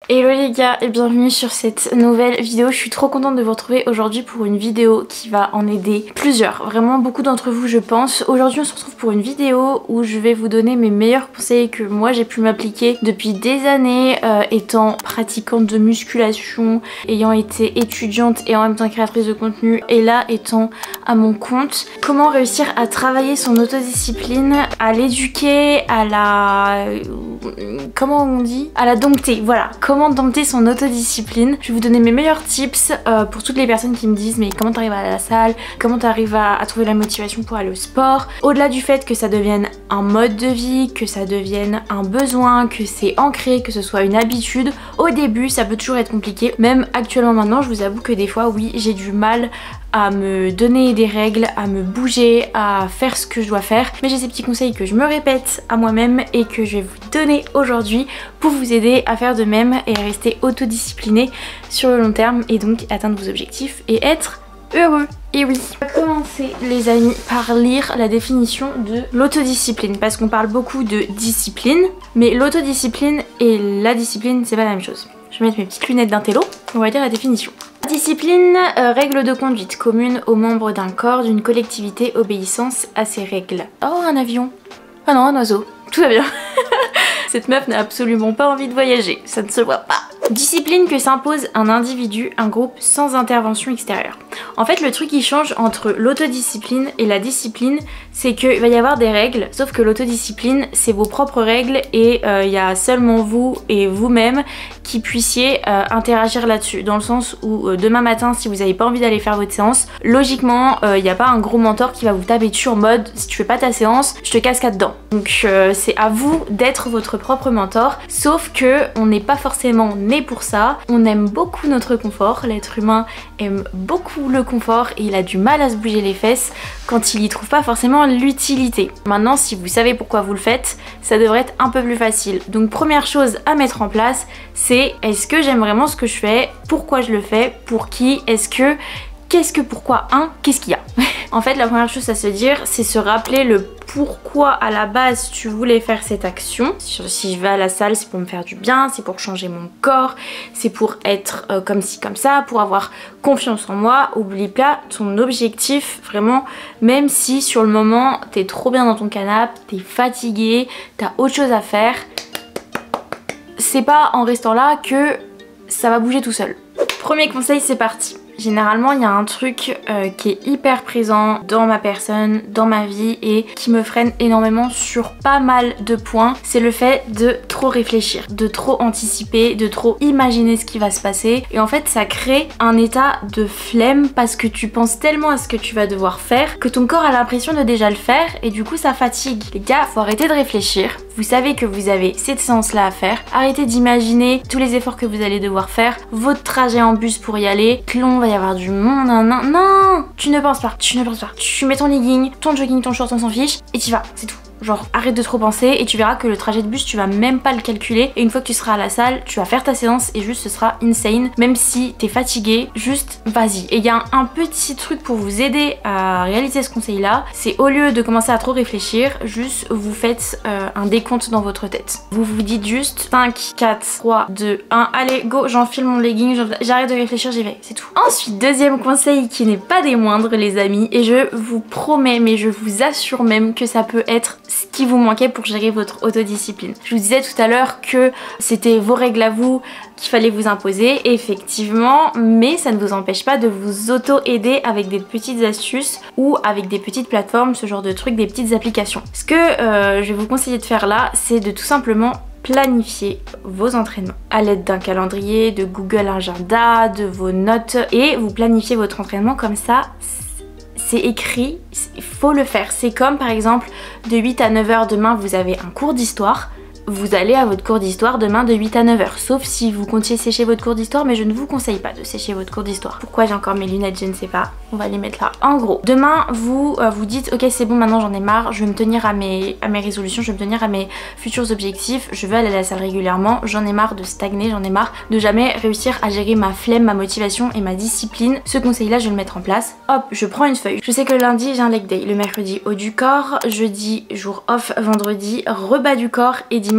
Hello les gars et bienvenue sur cette nouvelle vidéo. Je suis trop contente de vous retrouver aujourd'hui pour une vidéo qui va en aider plusieurs, vraiment beaucoup d'entre vous je pense. Aujourd'hui on se retrouve pour une vidéo où je vais vous donner mes meilleurs conseils que moi j'ai pu m'appliquer depuis des années étant pratiquante de musculation, ayant été étudiante et en même temps créatrice de contenu et là étant à mon compte. Comment réussir à travailler son autodiscipline, à l'éduquer, à la... comment on dit? À la dompter, voilà. Comment dompter son autodiscipline. Je vais vous donner mes meilleurs tips pour toutes les personnes qui me disent mais comment t'arrives à aller à la salle, comment t'arrives à trouver la motivation pour aller au sport. Au-delà du fait que ça devienne un mode de vie, que ça devienne un besoin, que c'est ancré, que ce soit une habitude, au début ça peut toujours être compliqué. Même actuellement maintenant je vous avoue que des fois oui j'ai du mal à me donner des règles, à me bouger, à faire ce que je dois faire. Mais j'ai ces petits conseils que je me répète à moi-même et que je vais vous donner aujourd'hui pour vous aider à faire de même et à rester autodiscipliné sur le long terme et donc atteindre vos objectifs et être heureux. Et oui, on va commencer les amis par lire la définition de l'autodiscipline parce qu'on parle beaucoup de discipline mais l'autodiscipline et la discipline c'est pas la même chose. Je vais mettre mes petites lunettes d'intello, on va lire la définition. Discipline, règle de conduite commune aux membres d'un corps, d'une collectivité, obéissance à ses règles. Oh, un avion. Ah non, un oiseau. Tout va bien. Cette meuf n'a absolument pas envie de voyager, ça ne se voit pas. Discipline que s'impose un individu, un groupe sans intervention extérieure. En fait, le truc qui change entre l'autodiscipline et la discipline, c'est qu'il va y avoir des règles, sauf que l'autodiscipline, c'est vos propres règles et il y a seulement vous et vous-même qui puissiez interagir là-dessus. Dans le sens où demain matin, si vous n'avez pas envie d'aller faire votre séance, logiquement, il n'y a pas un gros mentor qui va vous taper dessus en mode si tu fais pas ta séance, je te casse dedans. Donc c'est à vous d'être votre propre mentor, sauf que on n'est pas forcément né pour ça. On aime beaucoup notre confort, l'être humain aime beaucoup le confort et il a du mal à se bouger les fesses quand il y trouve pas forcément l'utilité. Maintenant, si vous savez pourquoi vous le faites, ça devrait être un peu plus facile. Donc première chose à mettre en place, c'est est-ce que j'aime vraiment ce que je fais, pourquoi je le fais, pour qui, qu'est-ce que pourquoi, qu'est-ce qu'il y a. En fait, la première chose à se dire, c'est se rappeler le pourquoi à la base tu voulais faire cette action. Si je vais à la salle, c'est pour me faire du bien, c'est pour changer mon corps, c'est pour être comme ci, comme ça, pour avoir confiance en moi. Oublie pas ton objectif, vraiment, même si sur le moment, t'es trop bien dans ton canapé, t'es fatigué, t'as autre chose à faire, c'est pas en restant là que ça va bouger tout seul. Premier conseil, c'est parti. Généralement, il y a un truc qui est hyper présent dans ma personne, dans ma vie et qui me freine énormément sur pas mal de points. C'est le fait de trop réfléchir, de trop anticiper, de trop imaginer ce qui va se passer. Et en fait, ça crée un état de flemme parce que tu penses tellement à ce que tu vas devoir faire que ton corps a l'impression de déjà le faire et du coup, ça fatigue. Les gars, faut arrêter de réfléchir. Vous savez que vous avez cette séance-là à faire. Arrêtez d'imaginer tous les efforts que vous allez devoir faire, votre trajet en bus pour y aller, que l'on va y avoir du monde, non, tu ne penses pas, tu mets ton legging, ton jogging, ton short, on s'en fiche et t'y vas, c'est tout. Genre arrête de trop penser et tu verras que le trajet de bus tu vas même pas le calculer et une fois que tu seras à la salle tu vas faire ta séance et juste ce sera insane. Même si t'es fatigué, juste vas-y. Et il y a un petit truc pour vous aider à réaliser ce conseil là, c'est au lieu de commencer à trop réfléchir, juste vous faites un décompte dans votre tête. Vous vous dites juste 5, 4, 3, 2, 1, allez go, j'enfile mon legging, j'arrête de réfléchir, j'y vais, c'est tout. Ensuite, deuxième conseil qui n'est pas des moindres les amis et je vous promets mais je vous assure même que ça peut être ce qui vous manquait pour gérer votre autodiscipline. Je vous disais tout à l'heure que c'était vos règles à vous qu'il fallait vous imposer, effectivement, mais ça ne vous empêche pas de vous auto-aider avec des petites astuces ou avec des petites plateformes, ce genre de trucs, des petites applications. Ce que je vais vous conseiller de faire là, c'est de tout simplement planifier vos entraînements à l'aide d'un calendrier, de Google Agenda, de vos notes et vous planifiez votre entraînement comme ça. C'est écrit, il faut le faire. C'est comme par exemple de 8 à 9 h demain vous avez un cours d'histoire. Vous allez à votre cours d'histoire demain de 8 à 9 h. Sauf si vous comptiez sécher votre cours d'histoire, mais je ne vous conseille pas de sécher votre cours d'histoire. Pourquoi j'ai encore mes lunettes, je ne sais pas. On va les mettre là. En gros, demain vous vous dites ok c'est bon maintenant j'en ai marre, je vais me tenir à mes résolutions, je vais me tenir à mes futurs objectifs, je veux aller à la salle régulièrement, j'en ai marre de stagner, j'en ai marre de jamais réussir à gérer ma flemme, ma motivation et ma discipline. Ce conseil là je vais le mettre en place. Hop, je prends une feuille. Je sais que le lundi j'ai un leg day, le mercredi haut du corps, jeudi jour off, vendredi rebas du corps et dimanche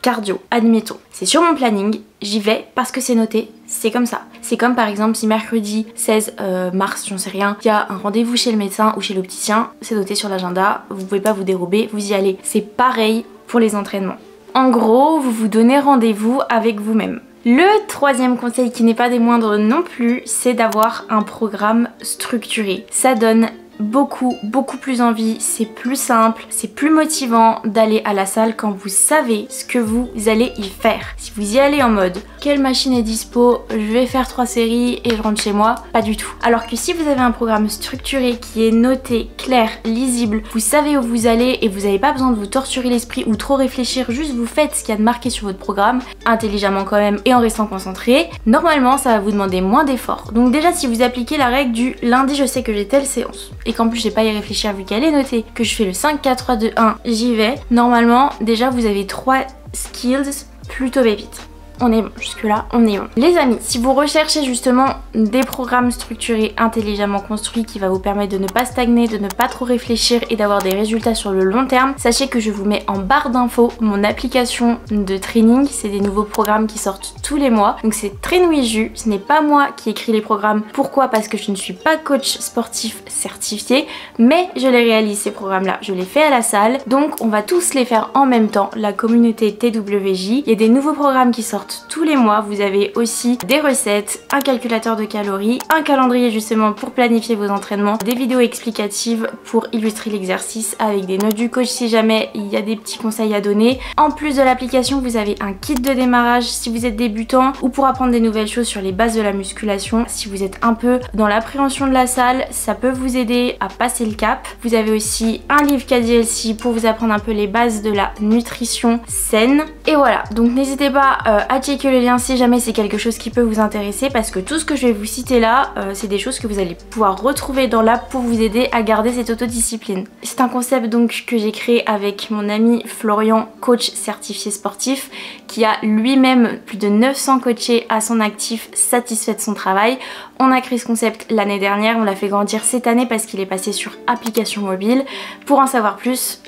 cardio, admettons. C'est sur mon planning, j'y vais parce que c'est noté, c'est comme ça. C'est comme par exemple si mercredi 16 mars, j'en sais rien, il y a un rendez-vous chez le médecin ou chez l'opticien, c'est noté sur l'agenda, vous pouvez pas vous dérober, vous y allez. C'est pareil pour les entraînements. En gros, vous vous donnez rendez-vous avec vous-même. Le troisième conseil qui n'est pas des moindres non plus, c'est d'avoir un programme structuré. Ça donne beaucoup plus envie, c'est plus simple, c'est plus motivant d'aller à la salle quand vous savez ce que vous allez y faire. Si vous y allez en mode quelle machine est dispo, je vais faire 3 séries et je rentre chez moi, pas du tout. Alors que si vous avez un programme structuré qui est noté, clair, lisible, vous savez où vous allez et vous n'avez pas besoin de vous torturer l'esprit ou trop réfléchir, juste vous faites ce qu'il y a de marqué sur votre programme, intelligemment quand même et en restant concentré, normalement ça va vous demander moins d'efforts. Donc déjà si vous appliquez la règle du lundi je sais que j'ai telle séance et qu'en plus j'ai pas à y réfléchir vu qu'elle est notée, que je fais le 5, 4, 3, 2, 1, j'y vais, normalement déjà vous avez 3 skills plutôt pépites. On est bon, jusque là on est bon. Les amis, si vous recherchez justement des programmes structurés, intelligemment construits qui va vous permettre de ne pas stagner, de ne pas trop réfléchir et d'avoir des résultats sur le long terme, sachez que je vous mets en barre d'infos mon application de training. C'est des nouveaux programmes qui sortent tous les mois, donc c'est Train-With-You, ce n'est pas moi qui écris les programmes. Pourquoi? Parce que je ne suis pas coach sportif certifié, mais je les réalise ces programmes là, je les fais à la salle, donc on va tous les faire en même temps, la communauté TWJ. Il y a des nouveaux programmes qui sortent tous les mois, vous avez aussi des recettes, un calculateur de calories, un calendrier justement pour planifier vos entraînements, des vidéos explicatives pour illustrer l'exercice avec des notes du coach si jamais il y a des petits conseils à donner. En plus de l'application, vous avez un kit de démarrage si vous êtes débutant ou pour apprendre des nouvelles choses sur les bases de la musculation. Si vous êtes un peu dans l'appréhension de la salle, ça peut vous aider à passer le cap. Vous avez aussi un livre KDLC pour vous apprendre un peu les bases de la nutrition saine. Et voilà, donc n'hésitez pas à checker le lien si jamais c'est quelque chose qui peut vous intéresser parce que tout ce que je vais vous citer là, c'est des choses que vous allez pouvoir retrouver dans l'app pour vous aider à garder cette autodiscipline. C'est un concept donc que j'ai créé avec mon ami Florian, coach certifié sportif, qui a lui-même plus de 900 coachés à son actif, satisfait de son travail. On a créé ce concept l'année dernière, on l'a fait grandir cette année parce qu'il est passé sur application mobile. Pour en savoir plus,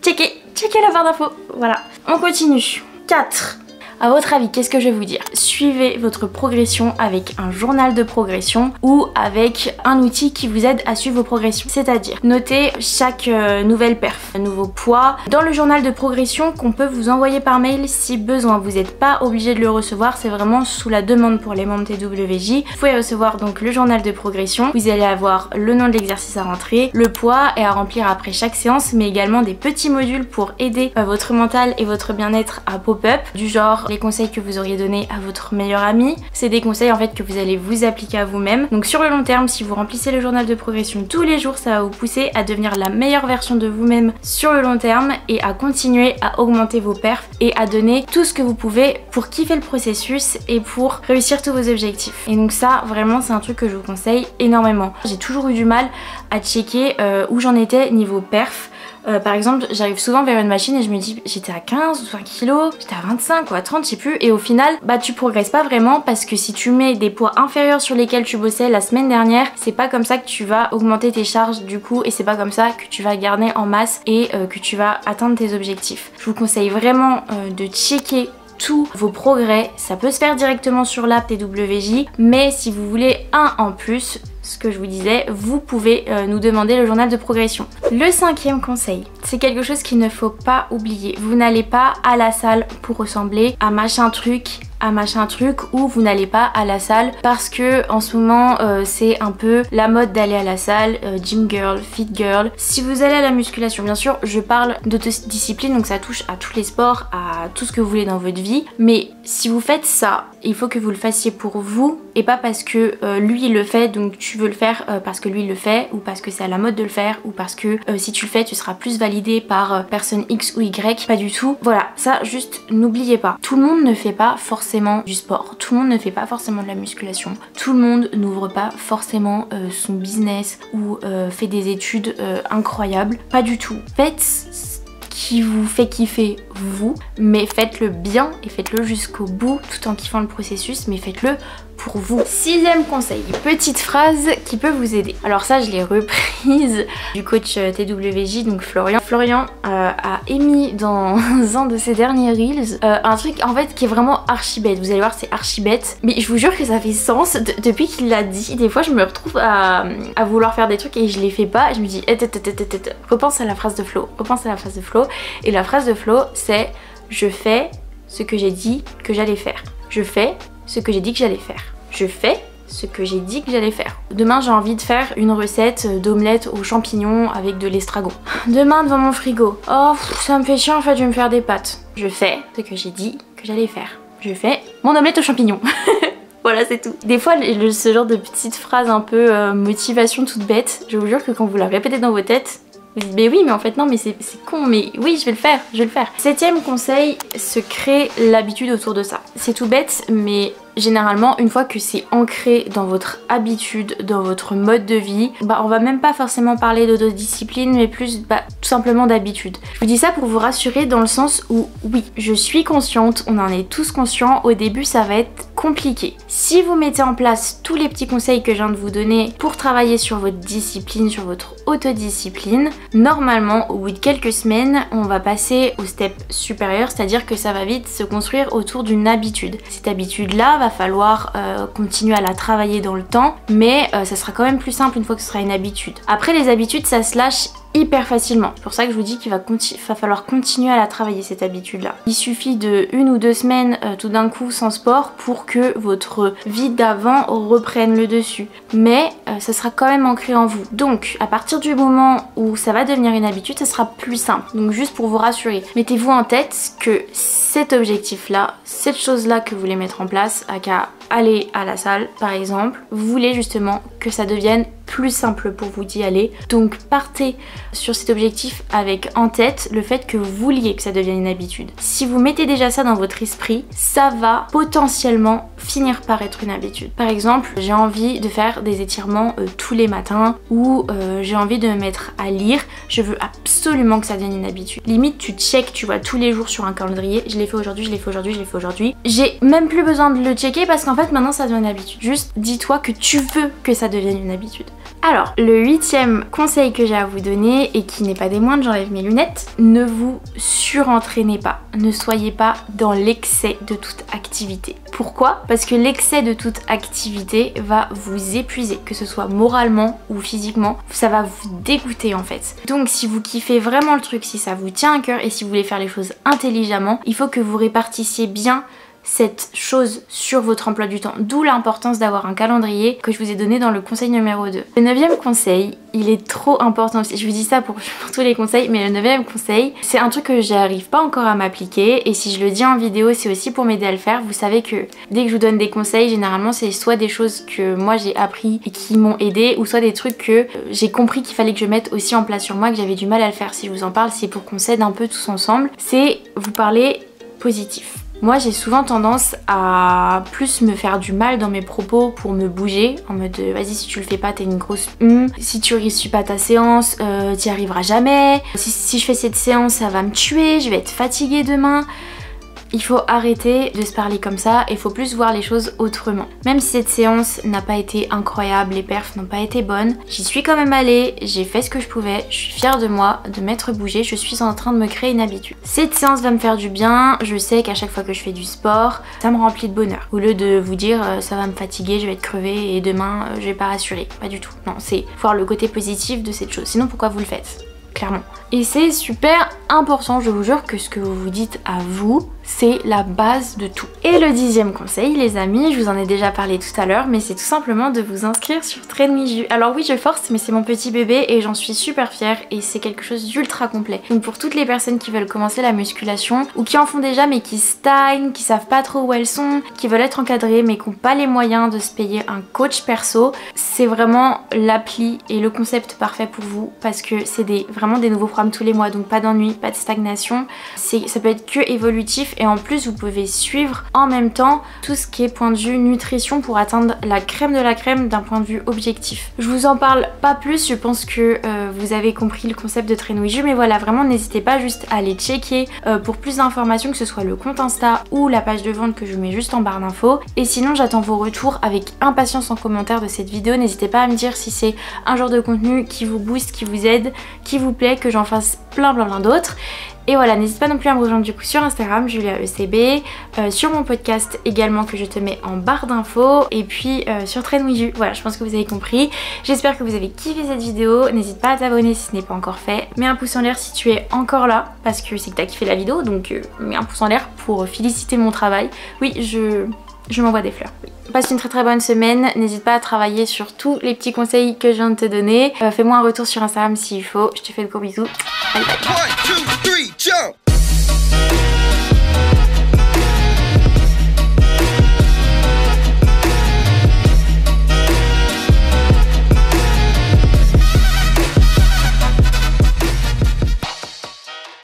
checkez la barre d'infos. Voilà, on continue. 4. À votre avis, qu'est-ce que je vais vous dire? Suivez votre progression avec un journal de progression ou avec un outil qui vous aide à suivre vos progressions. C'est-à-dire, notez chaque nouvelle perf, un nouveau poids dans le journal de progression qu'on peut vous envoyer par mail si besoin. Vous n'êtes pas obligé de le recevoir, c'est vraiment sous la demande pour les membres TWJ. Vous pouvez recevoir donc le journal de progression. Vous allez avoir le nom de l'exercice à rentrer, le poids et à remplir après chaque séance, mais également des petits modules pour aider votre mental et votre bien-être à pop-up, du genre les conseils que vous auriez donnés à votre meilleur ami. C'est des conseils en fait que vous allez vous appliquer à vous-même. Donc sur le long terme, si vous remplissez le journal de progression tous les jours, ça va vous pousser à devenir la meilleure version de vous-même sur le long terme et à continuer à augmenter vos perfs et à donner tout ce que vous pouvez pour kiffer le processus et pour réussir tous vos objectifs. Et donc ça, vraiment, c'est un truc que je vous conseille énormément. J'ai toujours eu du mal à checker où j'en étais niveau perf. Par exemple, j'arrive souvent vers une machine et je me dis j'étais à 15 ou 20 kilos, j'étais à 25 ou à 30, je sais plus, et au final, bah tu progresses pas vraiment parce que si tu mets des poids inférieurs sur lesquels tu bossais la semaine dernière, c'est pas comme ça que tu vas augmenter tes charges du coup et c'est pas comme ça que tu vas garder en masse et que tu vas atteindre tes objectifs. Je vous conseille vraiment de checker tous vos progrès, ça peut se faire directement sur l'app TWJ, mais si vous voulez un en plus, ce que je vous disais, vous pouvez nous demander le journal de progression. Le 5e conseil, c'est quelque chose qu'il ne faut pas oublier. Vous n'allez pas à la salle pour ressembler à machin truc ou vous n'allez pas à la salle parce que en ce moment c'est un peu la mode d'aller à la salle, gym girl, fit girl. Si vous allez à la musculation, bien sûr je parle d'autodiscipline, donc ça touche à tous les sports, à tout ce que vous voulez dans votre vie, mais si vous faites ça, il faut que vous le fassiez pour vous et pas parce que lui il le fait donc tu veux le faire parce que lui il le fait, ou parce que c'est à la mode de le faire, ou parce que si tu le fais tu seras plus validé par personne X ou Y. Pas du tout. Voilà, ça juste n'oubliez pas. Tout le monde ne fait pas forcément du sport, tout le monde ne fait pas forcément de la musculation, tout le monde n'ouvre pas forcément son business ou fait des études incroyables. Pas du tout. Faites ce qui vous fait kiffer vous, mais faites-le bien et faites-le jusqu'au bout tout en kiffant le processus, mais faites-le pour vous. 6e conseil, petite phrase qui peut vous aider. Alors ça je l'ai reprise du coach TWJ, donc Florian. Florian a émis dans un de ses derniers reels un truc en fait qui est vraiment archi bête. Vous allez voir, c'est archi bête, mais je vous jure que ça fait sens depuis qu'il l'a dit. Des fois je me retrouve à vouloir faire des trucs et je les fais pas. Je me dis repense à la phrase de Flo, repense à la phrase de Flo. Et la phrase de Flo c'est: je fais ce que j'ai dit que j'allais faire. Je fais ce que j'ai dit que j'allais faire. Je fais ce que j'ai dit que j'allais faire. Demain j'ai envie de faire une recette d'omelette aux champignons avec de l'estragon. Demain devant mon frigo, oh ça me fait chiant en fait, je vais me faire des pâtes. Je fais ce que j'ai dit que j'allais faire. Je fais mon omelette aux champignons. Voilà, c'est tout. Des fois, ce genre de petites phrases un peu motivation toute bête, je vous jure que quand vous la répétez dans vos têtes, vous dites mais oui, mais en fait non, mais c'est con, mais oui, je vais le faire, je vais le faire. 7e conseil, se créer l'habitude autour de ça. C'est tout bête, mais généralement, une fois que c'est ancré dans votre habitude, dans votre mode de vie, on va même pas forcément parler d'autodiscipline, mais plus tout simplement d'habitude. Je vous dis ça pour vous rassurer dans le sens où, oui, je suis consciente, on en est tous conscients, au début ça va être compliqué. Si vous mettez en place tous les petits conseils que je viens de vous donner pour travailler sur votre discipline, sur votre autodiscipline, normalement, au bout de quelques semaines, on va passer au step supérieur, c'est-à-dire que ça va vite se construire autour d'une habitude. Cette habitude-là va falloir continuer à la travailler dans le temps, mais ça sera quand même plus simple une fois que ce sera une habitude. Après, les habitudes, ça se lâche hyper facilement. C'est pour ça que je vous dis qu'il va falloir continuer à la travailler, cette habitude-là. Il suffit de 1 ou 2 semaines tout d'un coup sans sport pour que votre vie d'avant reprenne le dessus. Mais ça sera quand même ancré en vous. Donc, à partir du moment où ça va devenir une habitude, ça sera plus simple. Donc juste pour vous rassurer, mettez-vous en tête que cet objectif-là, cette chose-là que vous voulez mettre en place, aka aller à la salle par exemple, vous voulez justement que ça devienne plus simple pour vous d'y aller. Donc partez sur cet objectif avec en tête le fait que vous vouliez que ça devienne une habitude. Si vous mettez déjà ça dans votre esprit, ça va potentiellement finir par être une habitude. Par exemple, j'ai envie de faire des étirements tous les matins, ou j'ai envie de me mettre à lire, je veux absolument que ça devienne une habitude. Limite tu checkes, tu vois, tous les jours sur un calendrier, je l'ai fait aujourd'hui, je l'ai fait aujourd'hui, je l'ai fait aujourd'hui. J'ai même plus besoin de le checker parce qu'en fait maintenant ça devient une habitude. Juste dis-toi que tu veux que ça devienne une habitude. Alors, le 8e conseil que j'ai à vous donner, et qui n'est pas des moindres, j'enlève mes lunettes, ne vous surentraînez pas. Ne soyez pas dans l'excès de toute activité. Pourquoi? Parce que l'excès de toute activité va vous épuiser, que ce soit moralement ou physiquement, ça va vous dégoûter en fait. Donc si vous kiffez vraiment le truc, si ça vous tient à cœur et si vous voulez faire les choses intelligemment, il faut que vous répartissiez bien cette chose sur votre emploi du temps, d'où l'importance d'avoir un calendrier que je vous ai donné dans le conseil numéro 2. Le 9e conseil, il est trop important aussi. Je vous dis ça pour tous les conseils, mais le 9e conseil, c'est un truc que j'arrive pas encore à m'appliquer, et si je le dis en vidéo, c'est aussi pour m'aider à le faire. Vous savez que dès que je vous donne des conseils, généralement c'est soit des choses que moi j'ai appris et qui m'ont aidé, ou soit des trucs que j'ai compris qu'il fallait que je mette aussi en place sur moi, que j'avais du mal à le faire. Si je vous en parle, c'est pour qu'on s'aide un peu tous ensemble. C'est vous parler positif. Moi j'ai souvent tendance à plus me faire du mal dans mes propos pour me bouger, en mode vas-y, si tu le fais pas t'es une grosse si tu réussis pas ta séance t'y arriveras jamais, si je fais cette séance ça va me tuer, je vais être fatiguée demain. Il faut arrêter de se parler comme ça et il faut plus voir les choses autrement. Même si cette séance n'a pas été incroyable, les perfs n'ont pas été bonnes, j'y suis quand même allée, j'ai fait ce que je pouvais, je suis fière de moi, de m'être bougée, je suis en train de me créer une habitude. Cette séance va me faire du bien, je sais qu'à chaque fois que je fais du sport, ça me remplit de bonheur. Au lieu de vous dire ça va me fatiguer, je vais être crevée et demain je vais pas assurer. Pas du tout. Non, c'est voir le côté positif de cette chose. Sinon pourquoi vous le faites ? Clairement. Et c'est super important, je vous jure que ce que vous vous dites à vous, c'est la base de tout. Et le 10e conseil, les amis, je vous en ai déjà parlé tout à l'heure, mais c'est tout simplement de vous inscrire sur Train Me Ju. Alors oui, je force, mais c'est mon petit bébé et j'en suis super fière et c'est quelque chose d'ultra complet. Donc pour toutes les personnes qui veulent commencer la musculation ou qui en font déjà mais qui stagnent, qui savent pas trop où elles sont, qui veulent être encadrées mais qui n'ont pas les moyens de se payer un coach perso, c'est vraiment l'appli et le concept parfait pour vous parce que c'est vraiment des nouveaux programmes tous les mois, donc pas d'ennui, pas de stagnation. Ça peut être que évolutif et en plus vous pouvez suivre en même temps tout ce qui est point de vue nutrition pour atteindre la crème de la crème d'un point de vue objectif. Je vous en parle pas plus, je pense que vous avez compris le concept de Trainouiju, mais voilà, vraiment n'hésitez pas juste à aller checker pour plus d'informations, que ce soit le compte Insta ou la page de vente que je vous mets juste en barre d'infos. Et sinon j'attends vos retours avec impatience en commentaire de cette vidéo. N'hésitez pas à me dire si c'est un genre de contenu qui vous booste, qui vous aide, qui vous plaît, que j'en fasse plein d'autres. Et voilà, n'hésite pas non plus à me rejoindre du coup sur Instagram, JuliaECB, sur mon podcast également que je te mets en barre d'infos, et puis sur Trainouiju. Voilà, je pense que vous avez compris. J'espère que vous avez kiffé cette vidéo. N'hésite pas à t'abonner si ce n'est pas encore fait. Mets un pouce en l'air si tu es encore là, parce que c'est que t'as kiffé la vidéo, donc mets un pouce en l'air pour féliciter mon travail. Oui, je m'envoie des fleurs. Oui. Passe une très bonne semaine, n'hésite pas à travailler sur tous les petits conseils que je viens de te donner. Fais-moi un retour sur Instagram s'il faut. Je te fais de gros bisous. Bye bye. 1, 2, 3, jump!